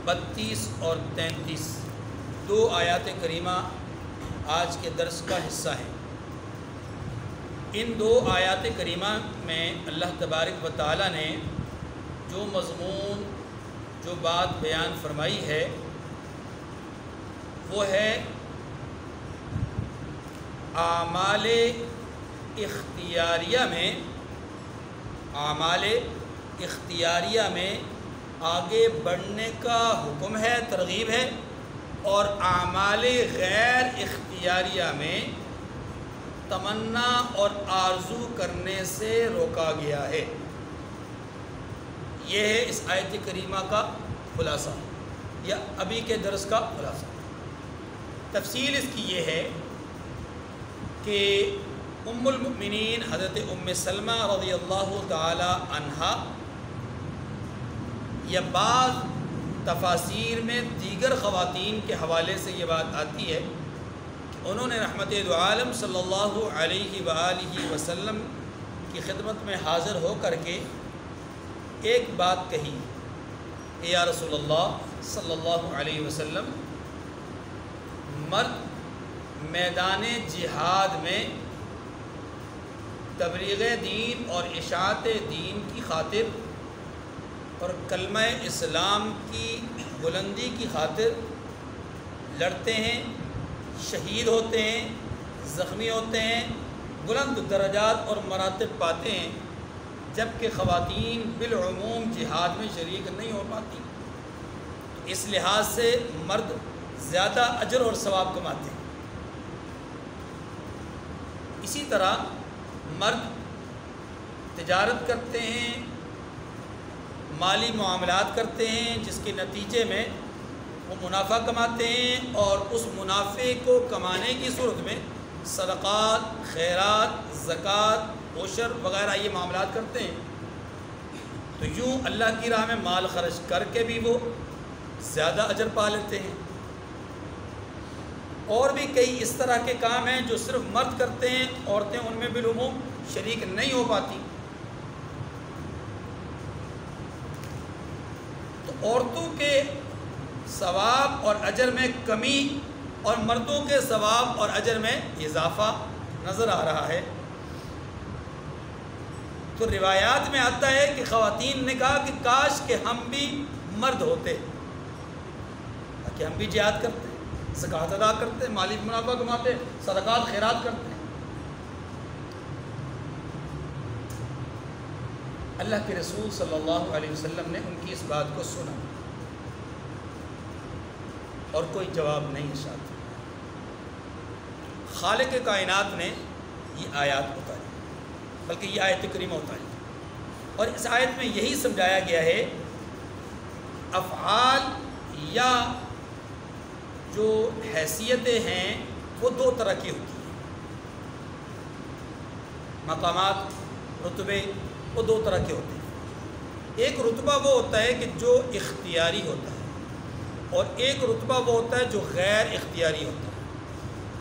32 اور 33 دو آیات کریمہ آج کے درس کا حصہ ہیں۔ ان دو آیات کریمہ میں اللہ تبارک و تعالی نے جو مضمون جو بات بیان فرمائی ہے وہ ہے اعمال اختیاریہ میں آگے بڑھنے کا حکم ہے، ترغیب ہے، اور اعمال غیر اختیاریہ میں تمنا اور آرزو کرنے سے روکا گیا ہے۔ یہ ہے اس آیت کریمہ کا خلاصہ یا ابھی کے درس کا خلاصہ۔ تفصیل اس کی یہ ہے کہ ام المؤمنین حضرت ام سلمہ رضی اللہ تعالی عنہا یا بعض تفاسیر میں دیگر خواتین کے حوالے سے یہ بات آتی ہے کہ انہوں نے رحمت دو عالم صلی اللہ علیہ وآلہ وسلم کی خدمت میں حاضر ہو کر کے ایک بات کہی کہ یا رسول اللہ صلی اللہ علیہ وسلم، مرد میدان جہاد میں تبلیغ دین اور اشاعت دین کی خاطر اور کلمہ اسلام کی بلندی کی خاطر لڑتے ہیں، شہید ہوتے ہیں، زخمی ہوتے ہیں، بلند درجات اور مراتب پاتے ہیں، جبکہ خواتین بالعموم جہاد میں شریک نہیں ہو پاتی۔ اس لحاظ سے مرد زیادہ اجر اور ثواب کماتے ہیں۔ اسی طرح مرد تجارت کرتے ہیں، مالی معاملات کرتے ہیں، جس کے نتیجے میں وہ منافع کماتے ہیں، اور اس منافع کو کمانے کی صورت میں صدقات، خیرات، زکوٰۃ، عشر وغیرہ یہ معاملات کرتے ہیں۔ تو یوں اللہ کی راہ میں مال خرچ کر کے بھی وہ زیادہ اجر پا لیتے ہیں۔ اور بھی کئی اس طرح کے کام ہیں جو صرف مرد کرتے ہیں، عورتیں ان میں بالعموم شریک نہیں ہو پاتی۔ تو عورتوں کے ثواب اور اجر میں کمی اور مردوں کے ثواب اور اجر میں اضافہ نظر آ رہا ہے۔ تو روایات میں آتا ہے کہ خواتین نے کہا کہ کاش کہ ہم بھی مرد ہوتے تاکہ ہم بھی جہاد کرتے، زکوٰۃ ادا کرتے، مالی منافع کماتے، صدقات خیرات کرتے۔ اللہ کے رسول صلی اللہ علیہ وسلم نے ان کی اس بات کو سنا اور کوئی جواب نہیں ارشاد۔ خالق کائنات نے یہ آیات اتاری، بلکہ یہ آیت کریمہ اتاری، اور اس آیت میں یہی سمجھایا گیا ہے افعال یا جو حیثیتیں ہیں وہ دو طرح کی ہوتی ہیں۔ مقامات، رتبے وہ دو طرح کے ہوتے ہیں۔ ایک رتبہ وہ ہوتا ہے کہ جو اختیاری ہوتا ہے، اور ایک رتبہ وہ ہوتا ہے جو غیر اختیاری ہوتا ہے۔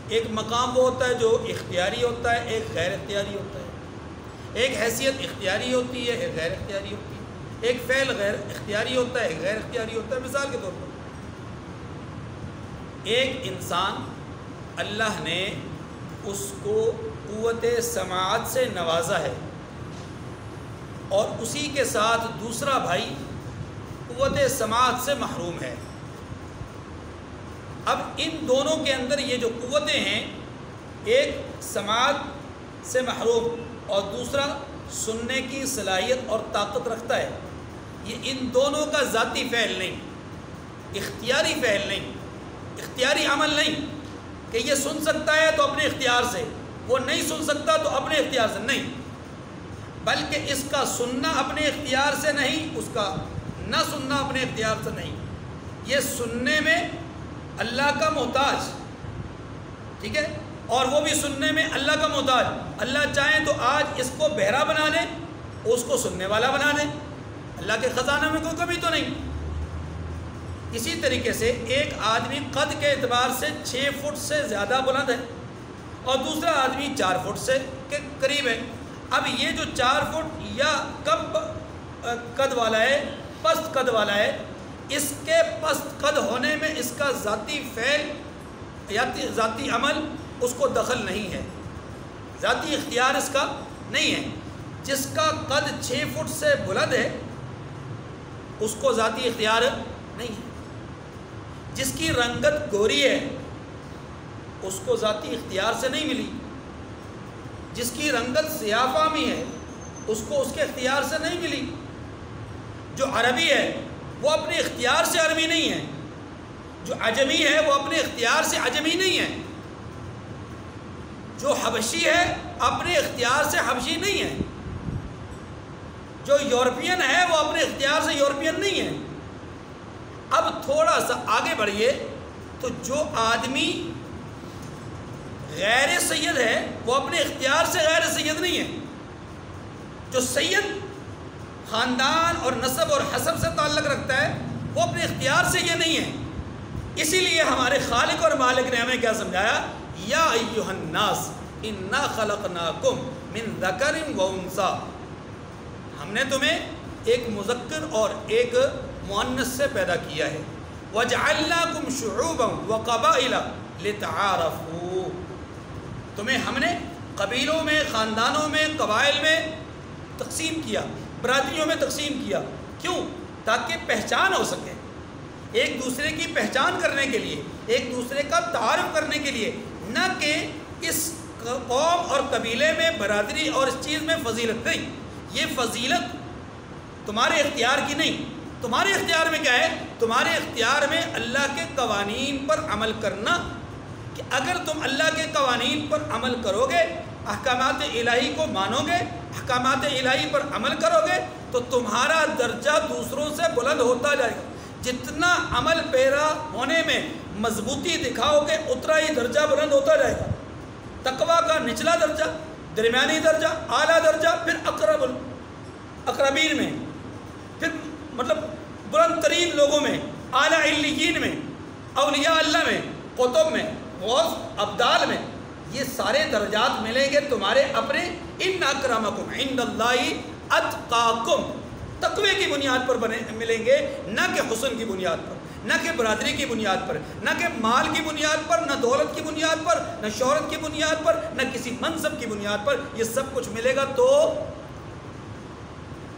ایک مقام وہ ہوتا ہے جو اختیاری ہوتا ہے، ایک غیر اختیاری ہوتا ہے۔ ایک حیثیت اختیاری ہوتی ہے، ایک غیر اختیاری ہوتی ہے۔ ایک فعل غیر اختیاری ہوتا ہے، ایک غیر اختیاری ہوتا ہے۔ مثال کے طور پر ایک انسان اللہ نے اس کو قوت سماعت سے نوازا ہے، اور اسی کے ساتھ دوسرا بھائی قوت سماعت سے محروم ہے۔ اب ان دونوں کے اندر یہ جو قوتیں ہیں، ایک سماعت سے محروم اور دوسرا سننے کی صلاحیت اور طاقت رکھتا ہے، یہ ان دونوں کا ذاتی فعل نہیں، اختیاری فعل نہیں، اختیاری عمل نہیں کہ یہ سن سکتا ہے تو اپنے اختیار سے، وہ نہیں سن سکتا تو اپنے اختیار سے نہیں، بلکہ اس کا سننا اپنے اختیار سے نہیں، اس کا نہ سننا اپنے اختیار سے نہیں، یہ سننے میں اللہ کا محتاج، ٹھیک ہے، اور وہ بھی سننے میں اللہ کا محتاج۔ اللہ چاہیں تو آج اس کو بہرا بنا دیں، اس کو سننے والا بنا دیں، اللہ کے خزانہ میں کوئی کمی تو نہیں۔ اسی طریقے سے ایک آدمی قد کے اعتبار سے 6 فٹ سے زیادہ بلند ہے، اور دوسرا آدمی 4 فٹ سے کے قریب ہے۔ اب یہ جو 4 فٹ یا کم قد والا ہے، پست قد والا ہے، اس کے پست قد ہونے میں اس کا ذاتی فعل یا ذاتی عمل اس کو دخل نہیں ہے، ذاتی اختیار اس کا نہیں ہے۔ جس کا قد 6 فٹ سے بلند ہے اس کو ذاتی اختیار نہیں ہے، جس کی رنگت گوری ہے اس کو ذاتی اختیار سے نہیں ملی، جس کی رنگت سیاہ فامی ہے اس کو اس کے اختیار سے نہیں ملی، جو عربی ہے وہ اپنے اختیار سے عربی نہیں ہے، جو عجمی ہے وہ اپنے اختیار سے عجمی نہیں ہے، جو حبشی ہے اپنے اختیار سے حبشی نہیں ہے، جو یورپین ہے وہ اپنے اختیار سے یورپین نہیں ہے۔ اب تھوڑا سا آگے بڑھیے تو جو آدمی غیر سید ہے وہ اپنے اختیار سے غیر سید نہیں ہے، جو سید خاندان اور نسب اور حسب سے تعلق رکھتا ہے وہ اپنے اختیار سے یہ نہیں ہے۔ اسی لیے ہمارے خالق اور مالک نے ہمیں کیا سمجھایا، یا ایھا الناس انا خلقناکم من ذکر و انثی، ہم نے تمہیں ایک مذکر اور ایک مؤنث سے پیدا کیا ہے، وجعلناکم شعوبا وقبائل لتعارفوا، تمہیں ہم نے قبیلوں میں، خاندانوں میں، قبائل میں تقسیم کیا، برادریوں میں تقسیم کیا، کیوں؟ تاکہ پہچان ہو سکے، ایک دوسرے کی پہچان کرنے کے لیے، ایک دوسرے کا تعارف کرنے کے لیے، نہ کہ اس قوم اور قبیلے میں، برادری اور اس چیز میں فضیلت نہیں، یہ فضیلت تمہارے اختیار کی نہیں، تمہارے اختیار میں کیا ہے؟ تمہارے اختیار میں اللہ کے قوانین پر عمل کرنا، کہ اگر تم اللہ کے قوانین پر عمل کرو گے، احکامات الہی کو مانو گے، احکامات الہی پر عمل کرو گے تو تمہارا درجہ دوسروں سے بلند ہوتا جائے گا، جتنا عمل پیرا ہونے میں مضبوطی دکھاؤ گے اتنا ہی درجہ بلند ہوتا جائے گا، تقویٰ کا نچلا درجہ، درمیانی درجہ، اعلیٰ درجہ، پھر اقربین میں، پھر مطلب بلند ترین لوگوں میں، اعلیٰ علیین میں، اولیاء اللہ میں، قطب میں، غوث، ابدال میں، یہ سارے درجات ملیں گے تمہارے اپنے ان اکرمکم عند اللہ اتقاکم، تقوی کی بنیاد پر ملیں گے، نہ کہ حسن کی بنیاد پر، نہ کہ برادری کی بنیاد پر، نہ کہ مال کی بنیاد پر، نہ دولت کی بنیاد پر، نہ شہرت کی بنیاد پر، نہ کسی منصب کی بنیاد پر، یہ سب کچھ ملے گا تو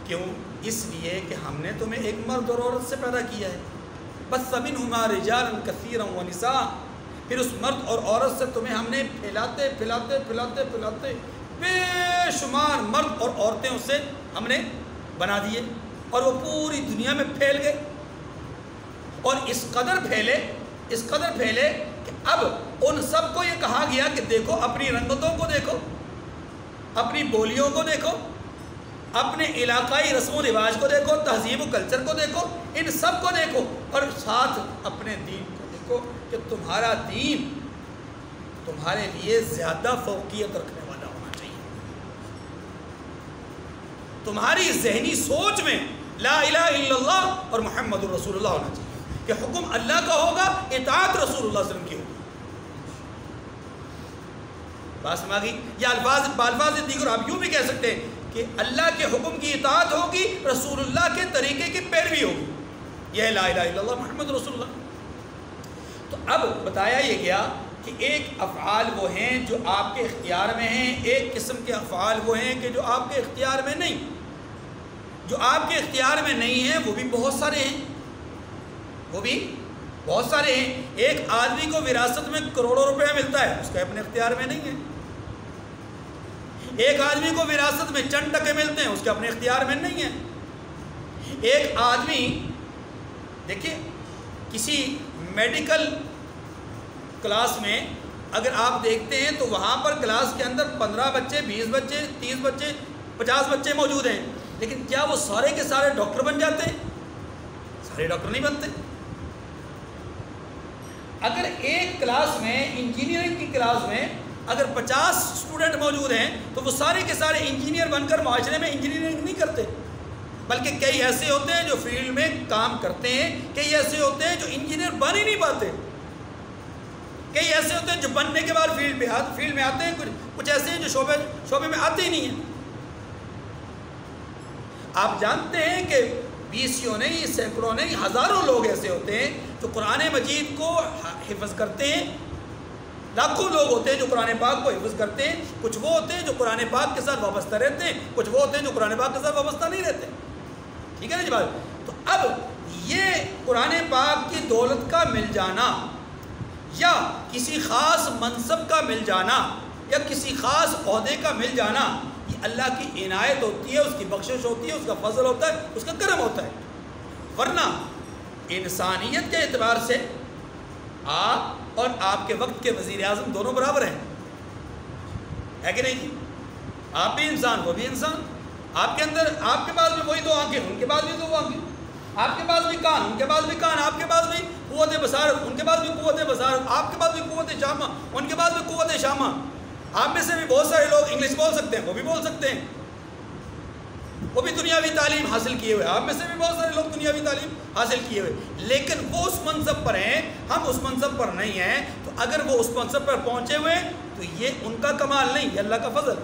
کیوں؟ اس لیے کہ ہم نے تمہیں ایک مرد اور عورت سے پیدا کیا ہے، بس منہما رجالا کثیرا ونساء، پھر اس مرد اور عورت سے تمہیں ہم نے پھیلاتے پھیلاتے پھیلاتے پھیلاتے بے شمار مرد اور عورتیں اس سے ہم نے بنا دیے، اور وہ پوری دنیا میں پھیل گئے، اور اس قدر پھیلے کہ اب ان سب کو یہ کہا گیا کہ دیکھو اپنی رنگتوں کو دیکھو، اپنی بولیوں کو دیکھو، اپنے علاقائی رسم و رواج کو دیکھو، تہذیب و کلچر کو دیکھو، ان سب کو دیکھو، اور ساتھ اپنے دین کو دیکھو کہ تمہارا دین تمہارے لیے زیادہ فوقیت رکھنے والا ہونا چاہیے، تمہاری ذہنی سوچ میں لا الہ الا اللہ اور محمد الرسول اللہ ہونا چاہیے، کہ حکم اللہ کا ہوگا، اطاعت رسول اللہ صلی اللہ علیہ وسلم کی ہوگی۔ بات سمجھ گئی؟ یہ الفاظ دیگر آپ یوں بھی کہہ سکتے ہیں کہ اللہ کے حکم کی اطاعت ہوگی، رسول اللہ کے طریقے کی پیروی ہوگی، یہ لا الہ الا اللہ محمد رسول اللہ۔ تو اب بتایا یہ گیا کہ ایک افعال وہ ہیں جو آپ کے اختیار میں ہیں، ایک قسم کے افعال وہ ہیں کہ جو آپ کے اختیار میں نہیں، جو آپ کے اختیار میں نہیں ہیں وہ بھی بہت سارے ہیں، ایک آدمی کو وراثت میں کروڑوں روپے ملتا ہے، اس کا اپنے اختیار میں نہیں ہے، ایک آدمی کو وراثت میں چند ٹکے ملتے ہیں، اس کے اپنے اختیار میں نہیں ہے، ایک آدمی دیکھیے کسی میڈیکل کلاس میں اگر آپ دیکھتے ہیں تو وہاں پر کلاس کے اندر 15 بچے، 20 بچے، 30 بچے، 50 بچے موجود ہیں، لیکن کیا وہ سارے کے سارے ڈاکٹر بن جاتے ہیں؟ سارے ڈاکٹر نہیں بنتے۔ اگر ایک کلاس میں، انجینئرنگ کی کلاس میں اگر 50 اسٹوڈنٹ موجود ہیں تو وہ سارے کے سارے انجینئر بن کر معاشرے میں انجینئرنگ نہیں کرتے، بلکہ کئی ایسے ہوتے ہیں جو فیلڈ میں کام کرتے ہیں، کئی ایسے ہوتے ہیں جو انجینئر بن ہی نہیں پاتے، کئی ایسے ہوتے ہیں جو بننے کے بعد فیلڈ میں آتے ہیں، کچھ ایسے ہیں جو شعبے میں آتے ہی نہیں ہیں۔ آپ جانتے ہیں کہ بیسیوں نہیں، سینکڑوں نہیں، ہزاروں لوگ ایسے ہوتے ہیں جو قرآن مجید کو حفظ کرتے ہیں، لاکھوں لوگ ہوتے ہیں جو قرآن پاک کو حفظ کرتے ہیں، کچھ وہ ہوتے ہیں جو قرآن پاک کے ساتھ وابستہ رہتے ہیں، کچھ وہ ہوتے ہیں جو قرآن پاک کے ساتھ وابستہ نہیں رہتے. ٹھیک ہے نا جی بات؟ تو اب یہ قرآن پاک کی دولت کا مل جانا یا کسی خاص منصب کا مل جانا یا کسی خاص عہدے کا مل جانا، یہ اللہ کی عنایت ہوتی ہے، اس کی بخشش ہوتی ہے، اس کا فضل ہوتا ہے، اس کا کرم ہوتا ہے. ورنہ انسانیت کے اعتبار سے آپ اور آپ کے وقت کے وزیر اعظم دونوں برابر ہیں، ہے کہ نہیں جی؟ آپ بھی انسان، وہ بھی انسان. آپ کے اندر، آپ کے پاس بھی وہی دو آنکھیں، ان کے پاس بھی دو آنکھیں. آپ کے پاس بھی کان، ان کے پاس بھی کان. آپ کے پاس بھی قوت بصارت، ان کے پاس بھی قوت بصارت. آپ کے پاس بھی قوت شامہ، ان کے پاس بھی قوت شامہ. آپ میں سے بھی بہت سارے لوگ انگلش بول سکتے ہیں، وہ بھی بول سکتے ہیں، وہ بھی دنیاوی تعلیم حاصل کیے ہوئے. آپ میں سے بھی بہت سارے لوگ دنیاوی تعلیم حاصل کیے ہوئے، لیکن وہ اس منصب پر ہیں، ہم اس منصب پر نہیں ہیں. تو اگر وہ اس منصب پر پہنچے ہوئے تو یہ ان کا کمال نہیں، یہ اللہ کا فضل،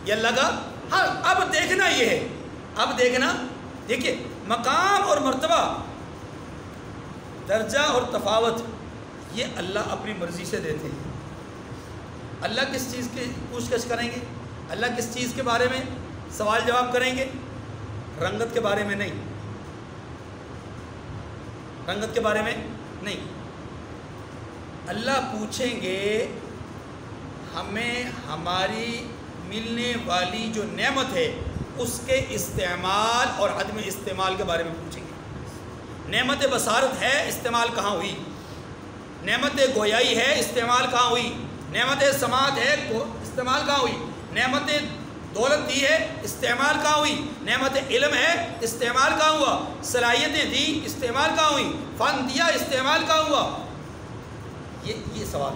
یہ اللہ کا. ہاں اب دیکھنا یہ ہے، اب دیکھنا، دیکھیے مقام اور مرتبہ، درجہ اور تفاوت یہ اللہ اپنی مرضی سے دیتے ہیں. اللہ کس چیز کی پوچھ گچھ کریں گے؟ اللہ کس چیز کے بارے میں سوال جواب کریں گے؟ رنگت کے بارے میں نہیں، رنگت کے بارے میں نہیں. اللہ پوچھیں گے ہمیں ہماری ملنے والی جو نعمت ہے اس کے استعمال اور عدم استعمال کے بارے میں پوچھیں گے. نعمت بصارت ہے، استعمال کہاں ہوئی؟ نعمت گویائی ہے، استعمال کہاں ہوئی؟ نعمت سماعت ہے، استعمال کہاں ہوئی؟ نعمت دولت دی ہے، استعمال کہاں ہوئی؟ نعمت علم ہے، استعمال کہاں ہوا؟ صلاحیتیں دی، استعمال کہاں ہوئی؟ فن دیا، استعمال کہاں ہوا؟ یہ سوال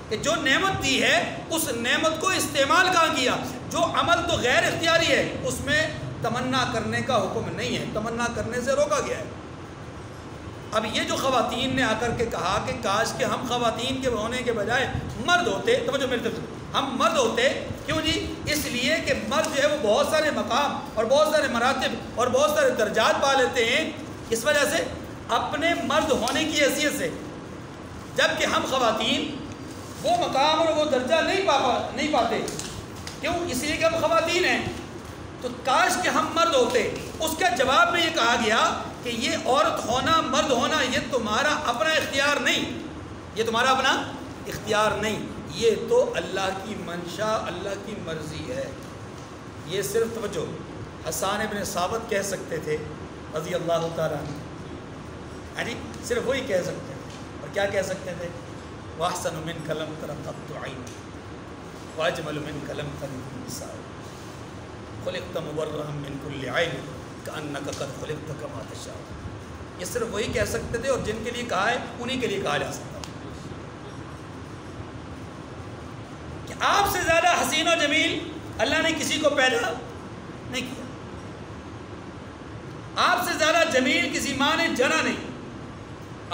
کہ جو نعمت دی ہے اس نعمت کو استعمال کہاں کیا؟ جو عمل تو غیر اختیاری ہے اس میں تمنا کرنے کا حکم نہیں ہے، تمنا کرنے سے روکا گیا ہے. اب یہ جو خواتین نے آ کر کے کہا کہ کاش کہ ہم خواتین کے ہونے کے بجائے مرد ہوتے، توجہ میری طرف، ہم مرد ہوتے. کیوں جی؟ اس لیے کہ مرد جو ہے وہ بہت سارے مقام اور بہت سارے مراتب اور بہت سارے درجات پا لیتے ہیں اس وجہ سے، اپنے مرد ہونے کی حیثیت سے، جبکہ ہم خواتین وہ مقام اور وہ درجہ نہیں پاتے. کیوں؟ اس لیے کہ ہم خواتین ہیں. تو کاش کہ ہم مرد ہوتے. اس کے جواب میں یہ کہا گیا کہ یہ عورت ہونا، مرد ہونا، یہ تمہارا اپنا اختیار نہیں، یہ تمہارا اپنا اختیار نہیں، یہ تو اللہ کی منشا، اللہ کی مرضی ہے. یہ صرف توجہ حسان ابن ثابت کہہ سکتے تھے رضی اللہ تعالیٰ عنہ، ہاں جی، صرف وہی کہہ سکتے تھے. اور کیا کہہ سکتے تھے؟ وَأَحْسَنُ مِنْكَ لَمْ تَرَ قَطُّ عَيْنٌ وَأَجْمَلُ مِنْكَ لَمْ تَلِدْ النِّسَاءُ خُلِقْتَ مُبَرَّأً مِنْ كُلِّ عَيْبٍ كَأَنَّكَ قَدْ خُلِقْتَ كَمَا تَشَاءُ. یہ صرف وہی کہہ سکتے تھے، اور جن کے لیے کہا ہے انہی کے لیے کہا جا سکتا کہ آپ سے زیادہ حسین و جمیل اللہ نے کسی کو پیدا نہیں کیا، آپ سے زیادہ جمیل کسی ماں نے جنا نہیں.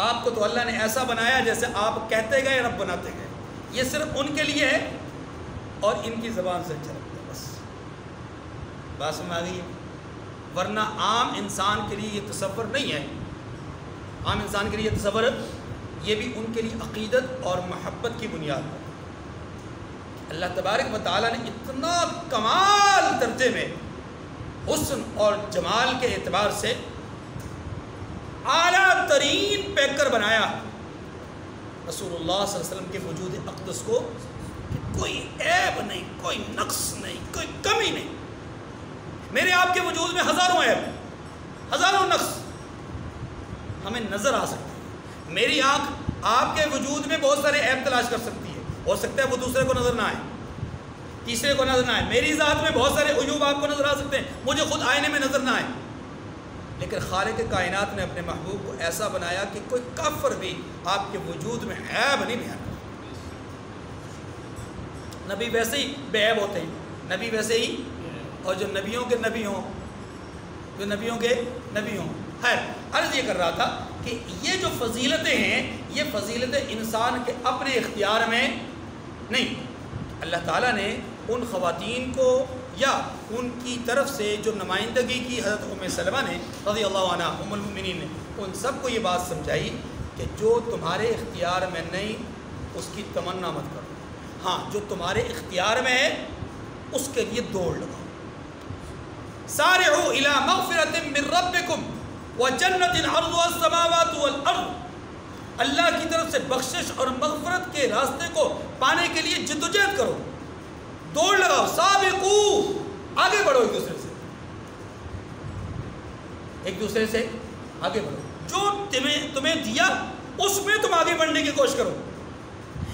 آپ کو تو اللہ نے ایسا بنایا جیسے آپ کہتے گئے، رب بناتے گئے. یہ صرف ان کے لیے ہے اور ان کی زبان سے چلتا ہے، بس بات سمجھ آ گئی ہے. ورنہ عام انسان کے لیے یہ تصور نہیں ہے. عام انسان کے لیے یہ تصور، یہ بھی ان کے لیے عقیدت اور محبت کی بنیاد ہے. اللہ تبارک و تعالیٰ نے اتنا کمال درجے میں حسن اور جمال کے اعتبار سے اعلیٰ ترین پیکر بنایا رسول اللہ صلی اللہ علیہ وسلم کے وجود اقدس کو کہ کوئی عیب نہیں، کوئی نقص نہیں، کوئی کمی نہیں. میرے آپ کے وجود میں ہزاروں عیب، ہزاروں نقص ہمیں نظر آ سکتے ہیں. میری آنکھ آپ کے وجود میں بہت سارے عیب تلاش کر سکتی ہے، ہو سکتا ہے وہ دوسرے کو نظر نہ آئے، تیسرے کو نظر نہ آئے. میری ذات میں بہت سارے عیوب آپ کو نظر آ سکتے ہیں، مجھے خود آئینے میں نظر نہ آئے. لیکن خالق کائنات نے اپنے محبوب کو ایسا بنایا کہ کوئی کافر بھی آپ کے وجود میں عیب نہیں بیان کرتا. نبی ویسے ہی بے عیب ہوتے ہیں، نبی ویسے ہی، اور جو نبیوں کے نبی ہوں، جو نبیوں کے نبی ہوں. خیر، عرض یہ کر رہا تھا کہ یہ جو فضیلتیں ہیں یہ فضیلتیں انسان کے اپنے اختیار میں نہیں. اللہ تعالیٰ نے ان خواتین کو یا ان کی طرف سے جو نمائندگی کی حضرت ام سلمہ نے رضی اللہ عنہ ام المؤمنین نے، ان سب کو یہ بات سمجھائی کہ جو تمہارے اختیار میں نہیں اس کی تمنا مت کرو، ہاں جو تمہارے اختیار میں ہے اس کے لیے دوڑ لگاؤ۔ سارعوا الی مغفرۃ من ربکم وجنۃ عرضها السماوات والارض، اللہ کی طرف سے بخشش اور مغفرت کے راستے کو پانے کے لیے جدوجہد کرو، دوڑ لگاؤ۔ سابقوا، آگے بڑھو، ایک دوسرے سے آگے بڑھو، جو تمہیں دیا اس میں تم آگے بڑھنے کی کوشش کرو،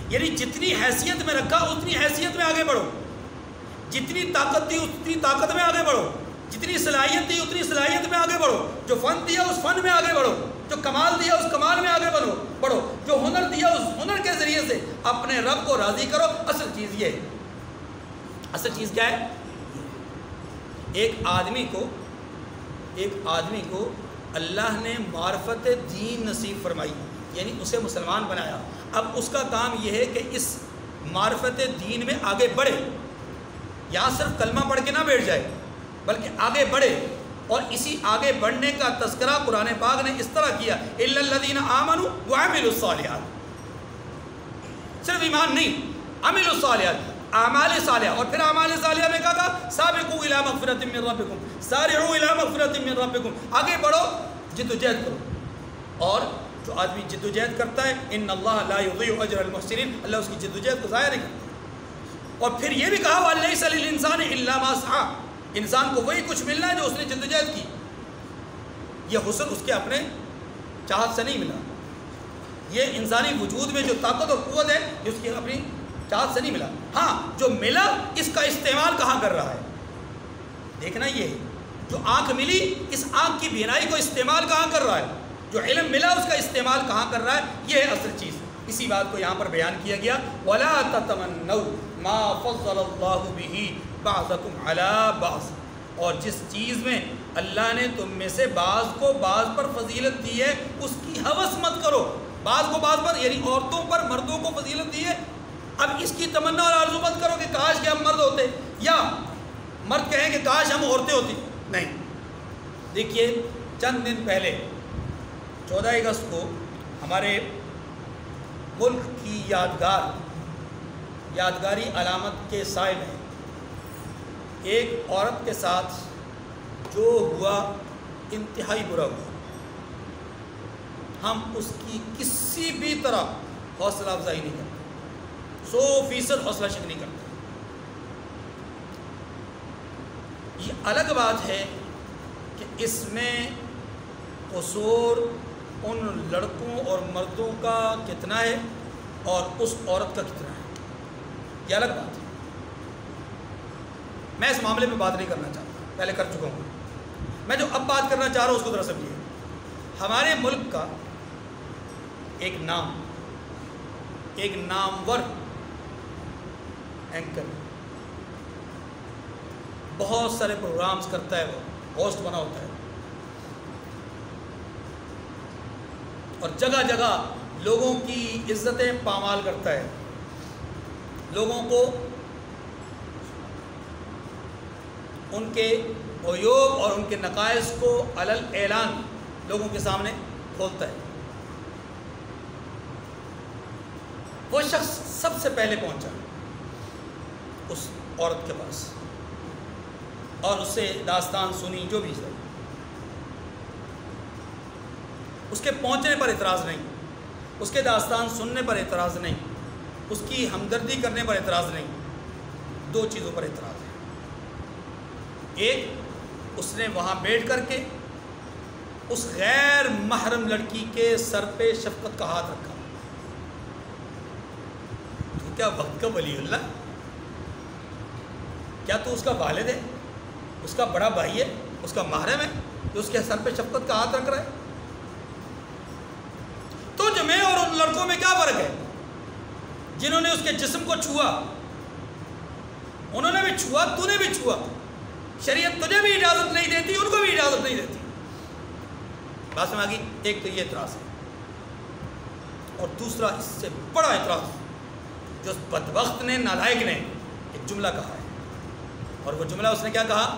یعنی جتنی حیثیت میں رکھا اتنی حیثیت میں آگے بڑھو، جتنی طاقت دی اتنی طاقت میں آگے بڑھو، جتنی صلاحیت دی اتنی صلاحیت میں آگے بڑھو، جو فن دیا اس فن میں آگے بڑھو، جو کمال دیا اس کمال میں آگے بڑھو، جو ہنر دیا اس ہنر کے ذریعے سے اپنے رب کو راضی کرو۔ اصل چیز یہ ہے، اصل چیز کیا ہے؟ ایک آدمی کو اللہ نے معرفت دین نصیب فرمائی، یعنی اسے مسلمان بنایا۔ اب اس کا کام یہ ہے کہ اس معرفت دین میں آگے بڑھے، یہاں صرف کلمہ پڑھ کے نہ بیٹھ جائے بلکہ آگے بڑھے، اور اسی آگے بڑھنے کا تذکرہ قرآن پاک نے اس طرح کیا، الا الذین آمنوا وعملوا الصالحات، صرف ایمان نہیں، عملوا الصالحات، اعمال صالحہ، اور پھر اعمال صالحہ میں کہا تھا سابقوا الی مغفرۃ من ربکم، سارعوا الی مغفرۃ من ربکم، آگے بڑھو، جدوجہد کرو۔ اور جو آدمی جدوجہد کرتا ہے ان اللہ لا یضیع اجر المحسنین، اللہ اس کی جدوجہد کو ضائع نہیں کرتا۔ اور پھر یہ بھی کہا وَلَيْسَ لِلْإِنسَانِ إِلَّا مَا سَعَىٰ، انسان کو وہی کچھ ملنا ہے جو اس نے جدوجہد کی، یہ حسن اس کے اپنے چاہت سے نہیں ملا، یہ انسانی وجود میں جو طاقت اور قوت ہے یہ اس کی اپنی چاہت سے نہیں ملا، ہاں جو ملا اس کا استعمال کہاں کر رہا ہے، دیکھنا یہ ہے، جو آنکھ ملی اس آنکھ کی بینائی کو استعمال کہاں کر رہا ہے، جو علم ملا اس کا استعمال کہاں کر رہا ہے، یہ ہے اصل چیز۔ اسی بات کو یہاں پر بیان کیا گیا، وَلَا تَتَمَنَّوْا مَا فَضَّلَ اللَّهُ بِهِ بَعْضَكُمْ عَلَىٰ بَعْضٍ، اور جس چیز میں اللہ نے تم میں سے بعض کو بعض پر فضیلت دی ہے اس کی ہوس مت کرو، بعض کو بعض پر، یعنی عورتوں پر مردوں کو فضیلت دی ہے، اب اس کی تمنا اور آرزو مت کرو کہ کاش کہ ہم مرد ہوتے، یا مرد کہیں کہ کاش ہم عورتیں ہوتی، نہیں۔ دیکھیے چند دن پہلے 14 اگست کو ہمارے ملک کی یادگاری علامت کے سائے میں ایک عورت کے ساتھ جو ہوا انتہائی برا ہوا، ہم اس کی کسی بھی طرح حوصلہ افزائی نہیں کرتے، 100% حوصلہ شکنی نہیں کرتے۔ یہ الگ بات ہے کہ اس میں قصور ان لڑکوں اور مردوں کا کتنا ہے اور اس عورت کا کتنا ہے، یہ الگ بات ہے، میں اس معاملے میں بات نہیں کرنا چاہتا، پہلے کر چکا ہوں۔ میں جو اب بات کرنا چاہ رہا ہوں اس کو ذرا سمجھیے۔ ہمارے ملک کا ایک نامور اینکر بہت سارے پروگرامز کرتا ہے، وہ ہوسٹ بنا ہوتا ہے، اور جگہ جگہ لوگوں کی عزتیں پامال کرتا ہے، لوگوں کو ان کے عیوب اور ان کے نقائص کو علل اعلان لوگوں کے سامنے کھولتا ہے۔ وہ شخص سب سے پہلے پہنچا اس عورت کے پاس اور اس سے داستان سنی، جو بھی ہے، اس کے پہنچنے پر اعتراض نہیں، اس کے داستان سننے پر اعتراض نہیں، اس کی ہمدردی کرنے پر اعتراض نہیں، دو چیزوں پر اعتراض ہے۔ ایک، اس نے وہاں بیٹھ کر کے اس غیر محرم لڑکی کے سر پہ شفقت کا ہاتھ رکھا۔ تو کیا وقت کا ولی اللہ؟ کیا تو اس کا والد ہے، اس کا بڑا بھائی ہے، اس کا محرم ہے، جو اس کے سر پہ شفقت کا ہاتھ رکھ رہا ہے؟ تو جو میں اور ان لڑکوں میں کیا فرق ہے جنہوں نے اس کے جسم کو چھوا؟ انہوں نے بھی چھوا، تو نے بھی چھوا، شریعت تجھے بھی اجازت نہیں دیتی، ان کو بھی اجازت نہیں دیتی۔ بات سمجھ آگئی؟ ایک تو یہ اعتراض ہے، اور دوسرا اس سے بڑا اعتراض جو اس بدبخت نے، نالائق نے ایک جملہ کہا ہے، اور وہ جملہ اس نے کیا کہا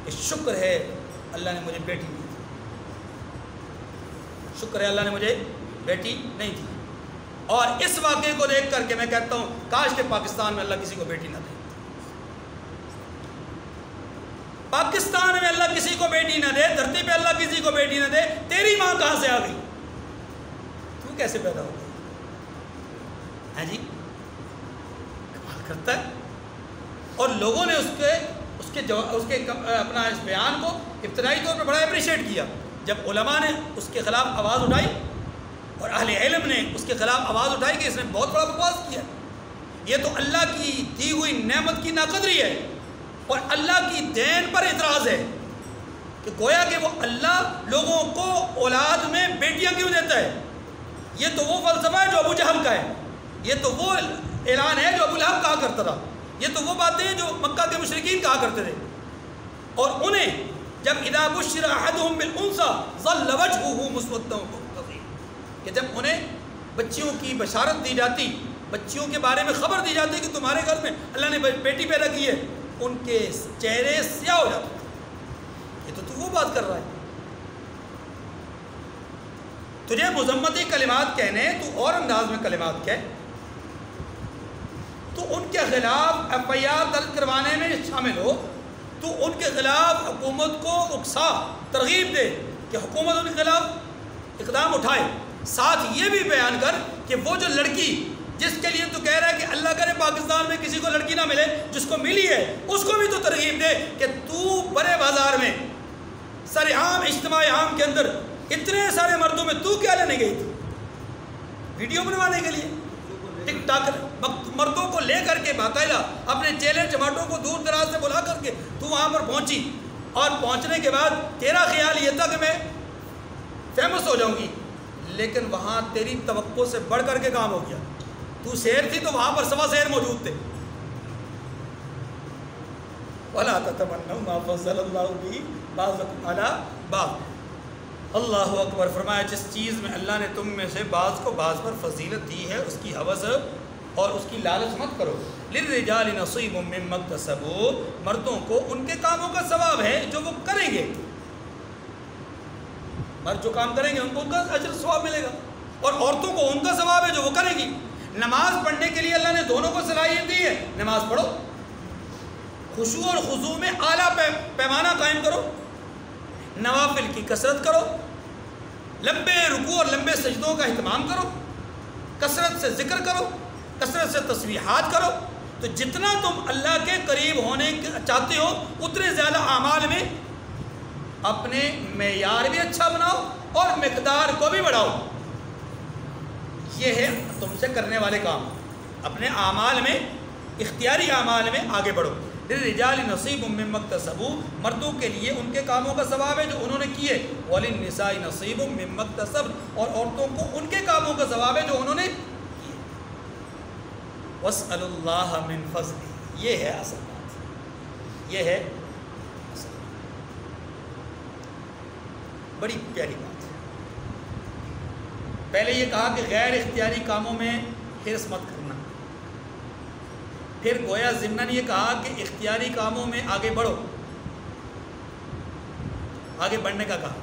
کہ شکر ہے اللہ نے مجھے بیٹی نہیں دی، شکر ہے اللہ نے مجھے بیٹی نہیں دی۔ اور اس واقعے کو دیکھ کر کے میں کہتا ہوں کاش کہ پاکستان میں اللہ کسی کو بیٹی نہ دے، پاکستان میں اللہ کسی کو بیٹی نہ دے، دھرتی پہ اللہ کسی کو بیٹی نہ دے۔ تیری ماں کہاں سے آ گئی؟ تو کیسے پیدا ہو گئی؟ ہاں جی، کمال کرتا ہے۔ اور لوگوں نے اس کے اپنا اس بیان کو ابتدائی طور پر بڑا اپریشیٹ کیا۔ جب علماء نے اس کے خلاف آواز اٹھائی اور اہل علم نے اس کے خلاف آواز اٹھائی کہ اس نے بہت بڑا بکواس کیا، یہ تو اللہ کی دی ہوئی نعمت کی ناقدری ہے اور اللہ کی دین پر اعتراض ہے کہ گویا کہ وہ اللہ لوگوں کو اولاد میں بیٹیاں کیوں دیتا ہے۔ یہ تو وہ فلسفہ ہے جو ابو جہل کا ہے، یہ تو وہ اعلان ہے جو ابو لہب کہا کرتا تھا، یہ تو وہ باتیں جو مکہ کے مشرکین کہا کرتے تھے۔ اور انہیں جب اذا بشر احدهم بالانثى ظل وجهه مسودا کہ جب انہیں بچیوں کی بشارت دی جاتی، بچیوں کے بارے میں خبر دی جاتی کہ تمہارے گھر میں اللہ نے بیٹی پیدا کی ہے، ان کے چہرے سیاہ ہو جاتے تھے۔ یہ تو وہ بات کر رہا ہے، تجھے مذمتی کلمات کہنے تو اور انداز میں کلمات کہہ، تو ان کے خلاف ایف آئی آر درج کروانے میں شامل ہو، تو ان کے خلاف حکومت کو اکسا، ترغیب دے کہ حکومت ان کے خلاف اقدام اٹھائے۔ ساتھ یہ بھی بیان کر کہ وہ جو لڑکی جس کے لیے تو کہہ رہا ہے کہ اللہ کرے پاکستان میں کسی کو لڑکی نہ ملے، جس کو ملی ہے اس کو بھی تو ترغیب دے کہ تو بڑے بازار میں سر عام اجتماع عام کے اندر اتنے سارے مردوں میں تو کیا لینے گئی تھی؟ ویڈیو بنوانے کے لیے ٹک ٹاک مردوں کو لے کر کے باقاعدہ اپنے چیلے چماٹوں کو دور دراز سے بلا کر کے تو وہاں پر پہنچی، اور پہنچنے کے بعد تیرا خیال یہ تھا کہ میں فیمس ہو جاؤں گی، لیکن وہاں تیری توقع سے بڑھ کر کے کام ہو گیا۔ تو شیر تھی تو وہاں پر سوا شیر موجود تھے۔ وَلَا تَتَمَنَّوْا مَا فَضَّلَ اللَّهُ بِهِ بَعْضَكُمْ عَلَىٰ بَعْضٍ۔ اللہ اکبر، فرمایا جس چیز میں اللہ نے تم میں سے بعض کو بعض پر فضیلت دی ہے اس کی ہوس اور اس کی لالچ مت کرو۔ لِلرِّجَالِ نَصِيبٌ مِّمَّا اكْتَسَبُوا، مردوں کو ان کے کاموں کا ثواب ہے جو وہ کریں گے، مرد جو کام کریں گے ان کو ان کا اجر ثواب ملے گا، اور عورتوں کو ان کا ثواب ہے جو وہ کریں گی۔ نماز پڑھنے کے لیے اللہ نے دونوں کو صلاحیت دی ہے، نماز پڑھو، خشوع اور خضوع میں اعلیٰ پیمانہ قائم کرو، نوافل کی کثرت کرو، لمبے رکوع اور لمبے سجدوں کا اہتمام کرو، کثرت سے ذکر کرو، کثرت سے تسبیحات کرو، تو جتنا تم اللہ کے قریب ہونے چاہتے ہو اتنے زیادہ اعمال میں اپنے معیار بھی اچھا بناؤ اور مقدار کو بھی بڑھاؤ۔ یہ ہے تم سے کرنے والے کام، اپنے اعمال میں، اختیاری اعمال میں آگے بڑھو۔ للرجال نصیب مما اکتسبوا، مردوں کے لیے ان کے کاموں کا ثواب ہے جو انہوں نے کیے، وللنساء نصیب مما اکتسبن، اور عورتوں کو ان کے کاموں کا ثواب ہے جو انہوں نے کیے۔ واسألوا اللہ من فضلہ، یہ ہے اصل بات، یہ ہے اصل بڑی پیاری بات ہے۔ پہلے یہ کہا کہ غیر اختیاری کاموں میں حرص مت کرنا، پھر گویا ضمناً یہ کہا کہ اختیاری کاموں میں آگے بڑھو، آگے بڑھنے کا کہا۔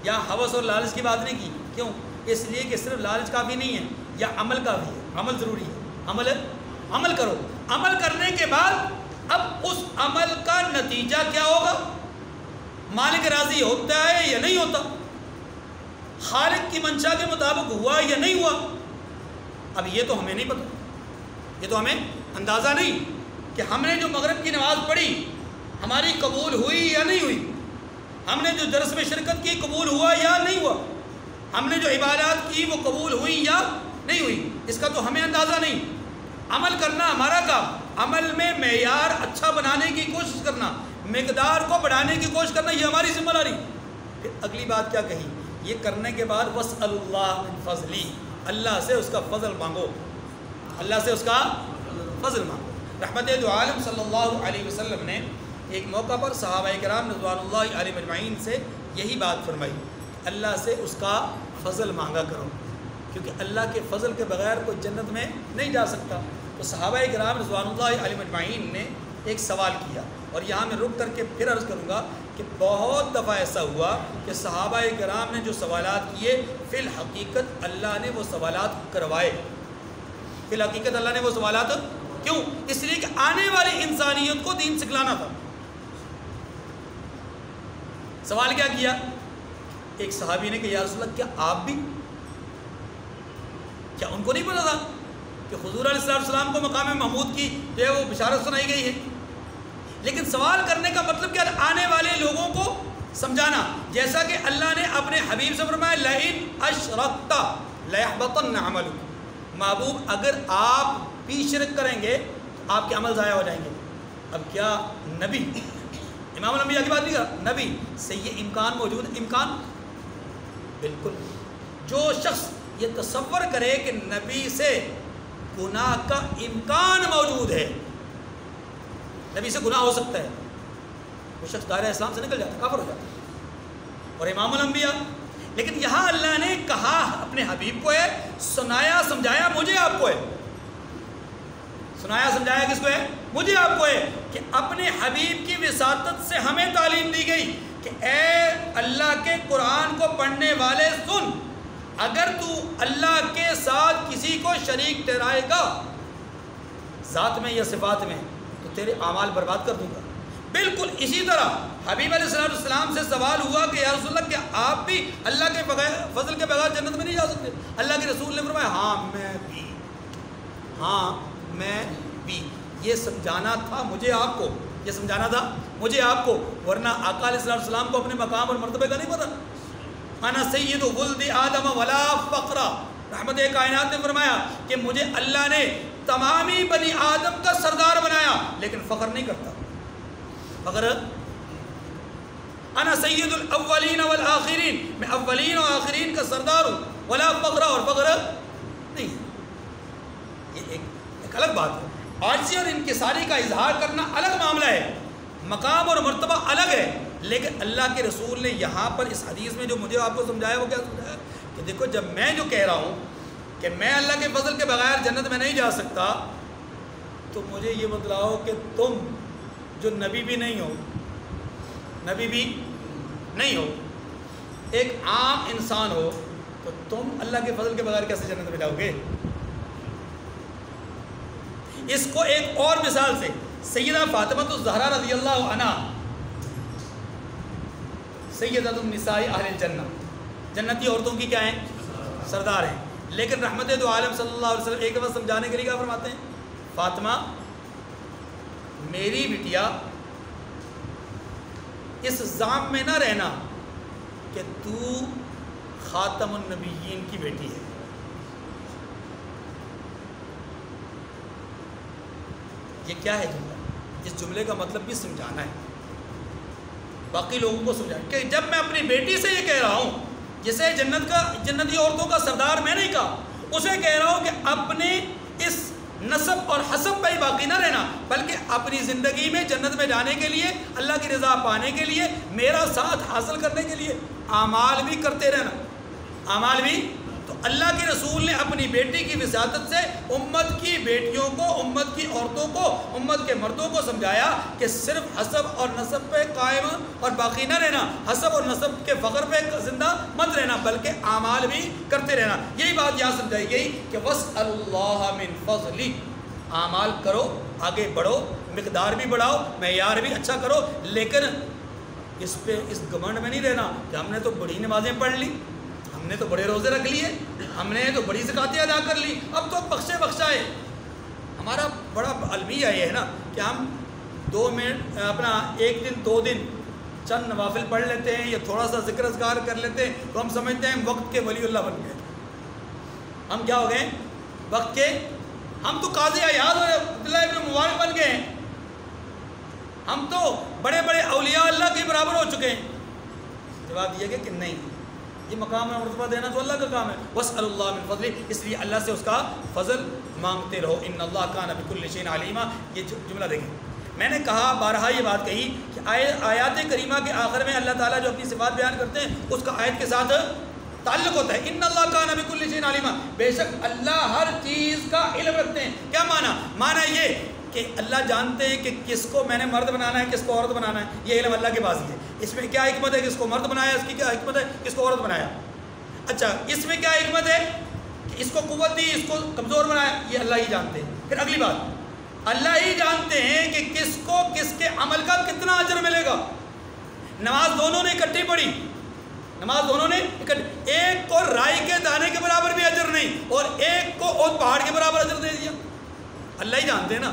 یہاں ہوس اور لالچ کی بات نہیں کی، کیوں؟ اس لیے کہ صرف لالچ کافی نہیں ہے، یا عمل کافی ہے، عمل ضروری ہے، عمل کرو، عمل کرنے کے بعد اب اس عمل کا نتیجہ کیا ہوگا؟ مالک راضی ہوتا ہے یا نہیں ہوتا؟ خالق کی منشا کے مطابق ہوا یا نہیں ہوا؟ اب یہ تو ہمیں نہیں پتہ، یہ تو ہمیں اندازہ نہیں کہ ہم نے جو مغرب کی نماز پڑھی ہماری قبول ہوئی یا نہیں ہوئی، ہم نے جو درس میں شرکت کی قبول ہوا یا نہیں ہوا، ہم نے جو عبادات کی وہ قبول ہوئی یا نہیں ہوئی، اس کا تو ہمیں اندازہ نہیں۔ عمل کرنا ہمارا کام، عمل میں معیار اچھا بنانے کی کوشش کرنا، مقدار کو بڑھانے کی کوشش کرنا، یہ ہماری ذمہ داری۔ پھر اگلی بات کیا کہی؟ یہ کرنے کے بعد واسألوا اللہ من فضلہ، اللہ سے اس کا فضل مانگو، اللہ سے اس کا فضل مانگو۔ رحمت دو عالم صلی اللہ علیہ وسلم نے ایک موقع پر صحابہ کرام رضوان اللہ علیہ مجمعین سے یہی بات فرمائی، اللہ سے اس کا فضل مانگا کرو، کیونکہ اللہ کے فضل کے بغیر کوئی جنت میں نہیں جا سکتا۔ تو صحابہ کرام رضوان اللہ علیہم اجمعین نے ایک سوال کیا، اور یہاں میں رک کر کے پھر عرض کروں گا کہ بہت دفعہ ایسا ہوا کہ صحابہ کرام نے جو سوالات کیے فی الحقیقت اللہ نے وہ سوالات کروائے. فی الحقیقت اللہ نے وہ سوالات کیوں؟ اس لیے کہ آنے والی انسانیت کو دین سکھلانا تھا. سوال کیا کیا؟ ایک صحابی نے کہ یا رسول اللہ کیا آپ بھی، کیا ان کو نہیں پتا تھا کہ حضور علیہ السلام کو مقام محمود کی جو ہے وہ بشارت سنائی گئی ہے؟ لیکن سوال کرنے کا مطلب کیا؟ آنے والے لوگوں کو سمجھانا. جیسا کہ اللہ نے اپنے حبیب سے فرمایا لئن اشرکت لیحبطن عملک، محبوب اگر آپ بھی شرک کریں گے تو آپ کے عمل ضائع ہو جائیں گے. اب کیا نبی، امام الانبیاء کی بات نہیں کر، نبی سے یہ امکان موجود ہے؟ امکان بالکل. جو شخص یہ تصور کرے کہ نبی سے گناہ کا امکان موجود ہے، نبی سے گناہ ہو سکتا ہے، وہ شخص دائرہ اسلام سے نکل جاتا ہے، کافر ہو جاتا ہے. اور امام الانبیاء، لیکن یہاں اللہ نے کہا اپنے حبیب کو ہے، سنایا سمجھایا مجھے آپ کو ہے. سنایا سمجھایا کس کو ہے؟ مجھے آپ کو ہے. کہ اپنے حبیب کی وساطت سے ہمیں تعلیم دی گئی کہ اے اللہ کے قرآن کو پڑھنے والے سن، اگر تو اللہ کے ساتھ کسی کو شریک ٹھہرائے گا ذات میں یا صفات میں تو تیرے اعمال برباد کر دوں گا. بالکل اسی طرح حبیب علیہ السلام سے سوال ہوا کہ یا رسول اللہ کیا آپ بھی اللہ کے بغیر فضل کے بغیر جنت میں نہیں جا سکتے؟ اللہ کے رسول نے فرمایا ہاں میں بھی، ہاں میں بھی. یہ سمجھانا تھا مجھے آپ کو، یہ سمجھانا تھا مجھے آپ کو، ورنہ آقا علیہ السلام کو اپنے مقام اور مرتبے کا نہیں پتا. انا سید ولد آدم ولا فقر، رحمت کائنات نے فرمایا کہ مجھے اللہ نے تمامی بنی آدم کا سردار بنایا لیکن فخر نہیں کرتا. فخر انا سید الاولین والآخرین، میں اولین اور آخرین کا سردار ہوں، ولا فقر، اور فخر نہیں. یہ ایک الگ بات ہے. عاجزی اور انکساری کا اظہار کرنا الگ معاملہ ہے، مقام اور مرتبہ الگ ہے. لیکن اللہ کے رسول نے یہاں پر اس حدیث میں جو مجھے آپ کو سمجھایا وہ کیا سمجھایا کہ دیکھو جب میں جو کہہ رہا ہوں کہ میں اللہ کے فضل کے بغیر جنت میں نہیں جا سکتا، تو مجھے یہ بتلاؤ کہ تم جو نبی بھی نہیں ہو، نبی بھی نہیں ہو، ایک عام انسان ہو، تو تم اللہ کے فضل کے بغیر کیسے جنت میں جاؤ گے؟ اس کو ایک اور مثال سے سیدہ فاطمہ الزہرا رضی اللہ عنہا سیدۃ النساء اہل الجنہ، جنتی عورتوں کی کیا ہیں؟ سردار ہیں. لیکن رحمت دو عالم صلی اللہ علیہ وسلم ایک دفعہ سمجھانے کے لیے کیا فرماتے ہیں؟ فاطمہ میری بٹیا اس زعم میں نہ رہنا کہ تو خاتم النبیین کی بیٹی ہے. یہ کیا ہے جملہ؟ اس جملے کا مطلب بھی سمجھانا ہے، باقی لوگوں کو سمجھانا کہ جب میں اپنی بیٹی سے یہ کہہ رہا ہوں، جسے جنتی عورتوں کا سردار میں نہیں کہا، اسے کہہ رہا ہوں کہ اپنے اس نسب اور حسب پہ ہی باقی نہ رہنا، بلکہ اپنی زندگی میں جنت میں جانے کے لیے، اللہ کی رضا پانے کے لیے، میرا ساتھ حاصل کرنے کے لیے اعمال بھی کرتے رہنا. اعمال بھی. تو اللہ کے رسول نے اپنی بیٹی کی وساطت سے امت کی بیٹیوں کو، امت کی عورتوں کو، امت کے مردوں کو سمجھایا کہ صرف حسب اور نسب پہ قائم اور باقی نہ رہنا، حسب اور نسب کے فخر پہ زندہ مت رہنا، بلکہ اعمال بھی کرتے رہنا. یہی بات یہاں سمجھائی گئی کہ وَاسْأَلُ اللَّهَ مِن فَضْلِهِ، اعمال کرو، آگے بڑھو، مقدار بھی بڑھاؤ، معیار بھی اچھا کرو، لیکن اس پہ اس گھمنڈ میں نہیں رہنا کہ ہم نے تو بڑی نمازیں پڑھ لی، ہم نے تو بڑے روزے رکھ لیے، ہم نے تو بڑی زکاتیں ادا کر لی، اب تو بخشے بخشائے. ہمارا بڑا المیہ یہ ہے نا کہ ہم 2 منٹ اپنا 1 دن 2 دن چند نوافل پڑھ لیتے ہیں یا تھوڑا سا ذکر اذکار کر لیتے ہیں تو ہم سمجھتے ہیں ہم وقت کے ولی اللہ بن گئے. ہم کیا ہو گئے؟ وقت کے، ہم تو قاضی عیاض اور عبداللہ ابن مبارک بن گئے ہیں، ہم تو بڑے بڑے اولیاء اللہ کے برابر ہو چکے ہیں. جواب یہ کہ نہیں، یہ مقام اور مرتبہ دینا تو اللہ کا کام ہے. وَاسْأَلُ اللَّهَ مِن فَضْلِهِ، اس لیے اللہ سے اس کا فضل مانگتے رہو. إِنَّ اللَّهَ كَانَ بِكُلِّ شَيْءٍ عَلِيمًا. یہ جملہ دیکھیں، میں نے کہا بارہا یہ بات کہی کہ آیات کریمہ کے آخر میں اللہ تعالیٰ جو اپنی صفات بیان کرتے ہیں اس کا آیت کے ساتھ تعلق ہوتا ہے. ان اللہ کان بکل شیء علیما, بے شک اللہ ہر چیز کا علم رکھتے ہیں. کیا معنی یہ کہ اللہ جانتے ہیں کہ کس کو میں نے مرد بنانا ہے, کس کو عورت بنانا ہے, یہ علم اللہ کے پاس ہی ہے. اس میں کیا حکمت ہے, کس کو مرد بنایا, اس کی کیا حکمت ہے, کس کو عورت بنایا. اچھا, اس میں کیا حکمت ہے کہ اس کو قوت دی, اس کو کمزور بنایا, یہ اللہ ہی جانتے ہیں. پھر اگلی بات, اللہ ہی جانتے ہیں کہ کس کو کس کے عمل کا کتنا اجر ملے گا. نماز دونوں نے اکٹھی پڑھی, نماز دونوں نے اکٹھی, ایک کو رائی کے دانے کے برابر بھی اجر نہیں اور ایک کو اونٹ پہاڑ کے برابر اجر دے دیا. اللہ ہی جانتے ہیں نا,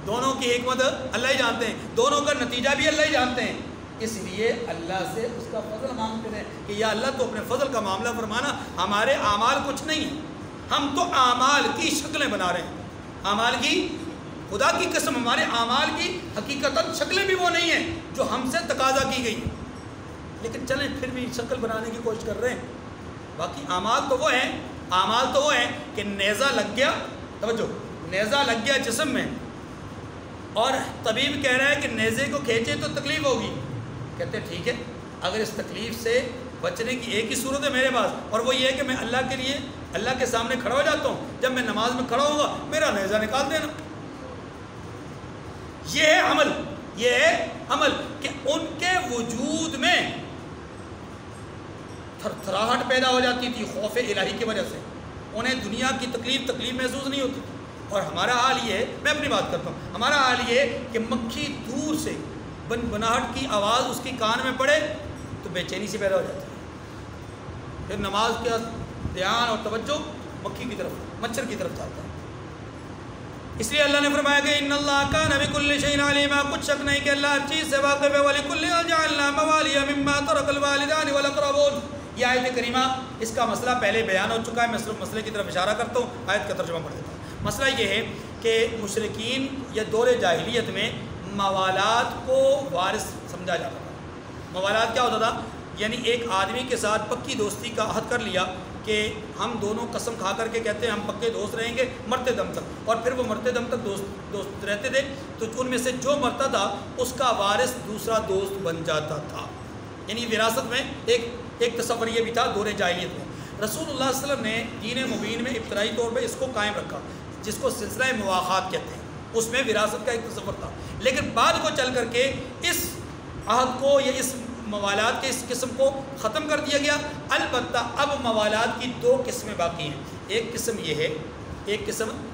دونوں کی حکمت اللہ ہی جانتے ہیں, دونوں کا نتیجہ بھی اللہ ہی جانتے ہیں. اس لیے اللہ سے اس کا فضل مانگتے ہیں کہ یا اللہ تو اپنے فضل کا معاملہ فرمانا, ہمارے اعمال کچھ نہیں ہیں, ہم تو اعمال کی شکلیں بنا رہے ہیں. اعمال کی, خدا کی قسم ہمارے اعمال کی حقیقتاً شکلیں بھی وہ نہیں ہیں جو ہم سے تقاضا کی گئی ہیں, لیکن چلیں پھر بھی شکل بنانے کی کوشش کر رہے ہیں. باقی اعمال تو وہ ہیں, اعمال تو وہ ہیں کہ نیزہ لگ گیا, توجہ, نیزہ لگ گیا جسم میں اور طبیب کہہ رہا ہے کہ نیزے کو کھینچے تو تکلیف ہوگی. کہتے ہیں ٹھیک ہے, اگر اس تکلیف سے بچنے کی ایک ہی صورت ہے میرے پاس, اور وہ یہ ہے کہ میں اللہ کے لیے اللہ کے سامنے کھڑا ہو جاتا ہوں, جب میں نماز میں کھڑا ہوں گا میرا نیزہ نکال دینا. یہ ہے عمل, یہ ہے عمل کہ ان کے وجود میں تھر تھراہٹ پیدا ہو جاتی تھی خوف الہی کی وجہ سے, انہیں دنیا کی تکلیف محسوس نہیں ہوتی تھی. اور ہمارا حال یہ ہے, میں اپنی بات کرتا ہوں, ہمارا حال یہ ہے کہ مکھی دور سے بناہٹ کی آواز اس کی کان میں پڑے تو بے چینی سے پیدا ہو جاتی ہے, پھر نماز کا دھیان اور توجہ مکھی کی طرف, مچھر کی طرف جاتا ہے. اس لیے اللہ نے فرمایا کہ ان اللہ کان بکل شیء علیما, کچھ شک نہیں کہ اللہ ہر چیز سے واقف ہے. ولکل جعلنا موالی مما ترک الوالدان والاقربون. یہ آیت کریمہ, اس کا مسئلہ پہلے بیان ہو چکا ہے, میں صرف مسئلے کی طرف اشارہ کرتا ہوں, آیت کا ترجمہ پڑھ دیتا ہوں. مسئلہ یہ ہے کہ مشرکین یا دور جاہلیت میں موالات کو وارث سمجھا جاتا تھا. موالات کیا ہوتا تھا, یعنی ایک آدمی کے ساتھ پکی دوستی کا عہد کر لیا کہ ہم دونوں قسم کھا کر کے کہتے ہیں ہم پکے دوست رہیں گے مرتے دم تک, اور پھر وہ مرتے دم تک دوست رہتے تھے, تو ان میں سے جو مرتا تھا اس کا وارث دوسرا دوست بن جاتا تھا. یعنی وراثت میں ایک تصور یہ بھی تھا دور جاہلیت میں. رسول اللہ صلی اللہ علیہ وسلم نے دین مبین میں ابتدائی طور پہ اس کو قائم رکھا, جس کو سلسلہ مواخات کہتے ہیں. اس میں وراثت کا ایک تصور تھا, لیکن بعد کو چل کر کے اس عہد کو یا اس موالات کے اس قسم کو ختم کر دیا گیا. البتہ اب موالات کی دو قسمیں باقی ہیں. ایک قسم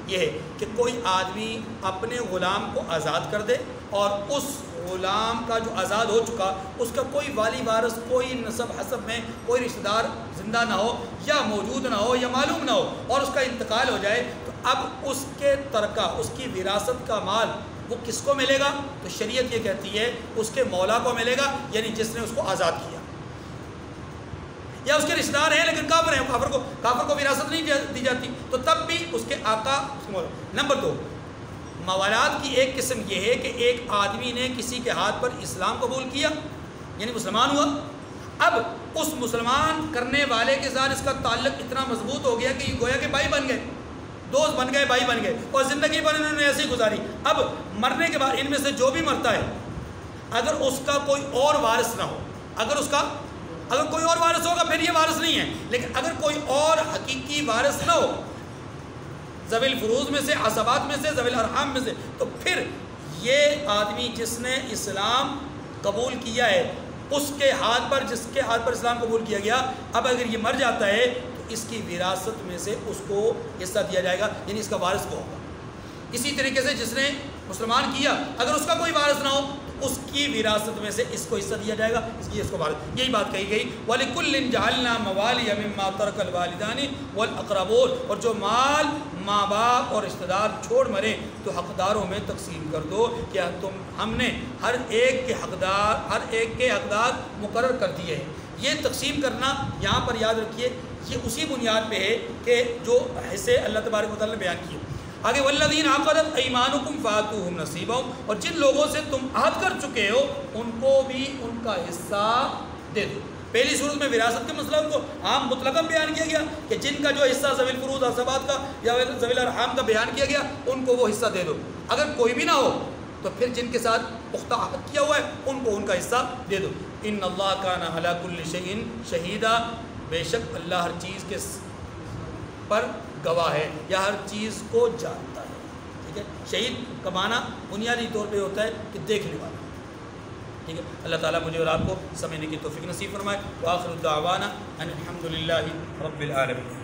یہ ہے کہ کوئی آدمی اپنے غلام کو آزاد کر دے اور اس غلام کا جو آزاد ہو چکا اس کا کوئی والی وارث, کوئی نسب حسب میں کوئی رشتہ دار زندہ نہ ہو یا موجود نہ ہو یا معلوم نہ ہو, اور اس کا انتقال ہو جائے, تو اب اس کے ترکہ, اس کی وراثت کا مال وہ کس کو ملے گا؟ تو شریعت یہ کہتی ہے اس کے مولا کو ملے گا, یعنی جس نے اس کو آزاد کیا. یا اس کے رشتہ دار ہیں لیکن کافر ہیں, کافر کو وراثت نہیں دی جاتی, تو تب بھی اس کے آقا اس کے مولا. نمبر 2, موالات کی ایک قسم یہ ہے کہ ایک آدمی نے کسی کے ہاتھ پر اسلام قبول کیا, یعنی مسلمان ہوا. اب اس مسلمان کرنے والے کے ساتھ اس کا تعلق اتنا مضبوط ہو گیا کہ یہ گویا کہ بھائی بن گئے, دوست بن گئے, بھائی بن گئے, اور زندگی بھر انہوں نے ایسی گزاری. اب مرنے کے بعد ان میں سے جو بھی مرتا ہے, اگر اس کا کوئی اور وارث نہ ہو, اگر کوئی اور وارث ہوگا پھر یہ وارث نہیں ہے, لیکن اگر کوئی اور حقیقی وارث نہ ہو ذوی الفروض میں سے, عصبات میں سے, ذوی الارحام میں سے, تو پھر یہ آدمی جس نے اسلام قبول کیا ہے اس کے ہاتھ پر, جس کے ہاتھ پر اسلام قبول کیا گیا, اب اگر یہ مر جاتا ہے تو اس کی وراثت میں سے اس کو حصہ دیا جائے گا, یعنی اس کا وارث کو ہوگا. اسی طریقے سے جس نے مسلمان کیا اگر اس کا کوئی وارث نہ ہو تو اس کی وراثت میں سے اس کو حصہ دیا جائے گا, اس کو وارث. یہی بات کہی گئی وَلِكُلٍّ جَعَلْنَا مَوَالِيَ مِمَّا تَرَكَ الْوَالِدَانِ وَالْأَقْرَبُونَ, اور جو مال ماں باپ اور رشتہ دار چھوڑ مرے تو حقداروں میں تقسیم کر دو, کہ ہم نے ہر ایک کے حقدار مقرر کر دیے ہیں. یہ تقسیم کرنا یہاں پر یاد رکھیے یہ اسی بنیاد پہ ہے کہ جو حصے اللہ تبارک و تعالیٰ نے بیان کیے. آگے والذین عقدت ایمانکم فآتوہم نصیبہم, اور جن لوگوں سے تم عہد کر چکے ہو ان کو بھی ان کا حصہ دے دو. پہلی صورت میں وراثت کے مسئلہ کو عام مطلقاً بیان کیا گیا کہ جن کا جو حصہ ذوی الفروض عصبات کا یا ذوی الارحام کا بیان کیا گیا ان کو وہ حصہ دے دو. اگر کوئی بھی نہ ہو تو پھر جن کے ساتھ پختہ عہد کیا ہوا ہے ان کو ان کا حصہ دے دو. ان اللہ کان علی کل شیء شہیدا, بے شک اللہ ہر چیز کے پر گواہ ہے یا ہر چیز کو جانتا ہے. ٹھیک ہے. شہید کا معنی بنیادی طور پہ ہوتا ہے کہ دیکھنے والا. ٹھیک ہے. اللہ تعالیٰ مجھے اور آپ کو سمجھنے کی توفیق نصیب فرمائے. وآخر دعوانا ان الحمد للہ رب العالمین.